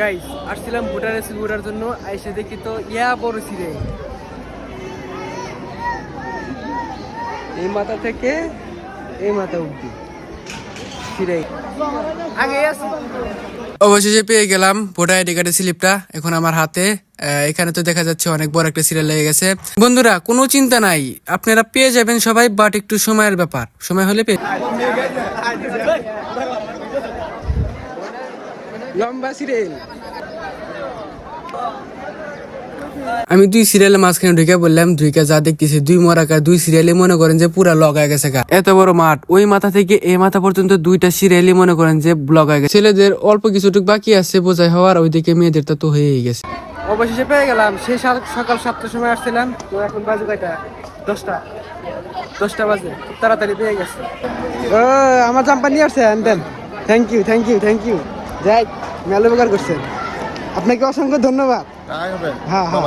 Guys আসছিলাম voter রেসিল voter জন্য, আইসে দেখি তো ইয়া বড় সিরে এই মাথা থেকে এই মাথা অব্দি সিরে আগে আছে। অবশেষে পেয়ে গেলাম ভোটার আইডি কার্ডের স্লিপটা এখন আমার হাতে। এখানে তো দেখা যাচ্ছে অনেক বড় একটা সিরিয়াল লেগে গেছে। বন্ধুরা কোনো চিন্তা নাই, আপনারা পেয়ে যাবেন সবাই, বাট একটু সময়ের ব্যাপার, সময় হলে পেয়ে লম্বা সিরিয়াল। আমি দুই সিরিয়ালের মাঝখানে ঢুকে বললাম, ঢুকে যা দেখতেছি দুই মরাকার দুই সিরিয়ালে মনে করেন যে পুরা লগ হয়ে গেছে গা। এত বড় মাঠ, ওই মাথা থেকে এই মাথা পর্যন্ত দুইটা সিরিয়ালে মনে করেন যে ব্লগ হয়ে গেছে। ছেলেদের অল্প কিছুটুকু বাকি আছে বোঝাই হওয়ার, ওইদিকে মেয়েদের তো হয়েই গেছে। অবশেষে পেয়ে গেলাম, সেই সকাল 7টার সময় আসছিলাম, তো এখন বাজে কয়টা? 10টা বাজে, খুব তাড়াতাড়ি পেয়ে গেছে। আমার জাম্পার নিয়ে আসছে, থ্যাংক ইউ যাই মেলা উপকার করছেন, আপনাকে অসংখ্য ধন্যবাদ। হ্যাঁ হ্যাঁ।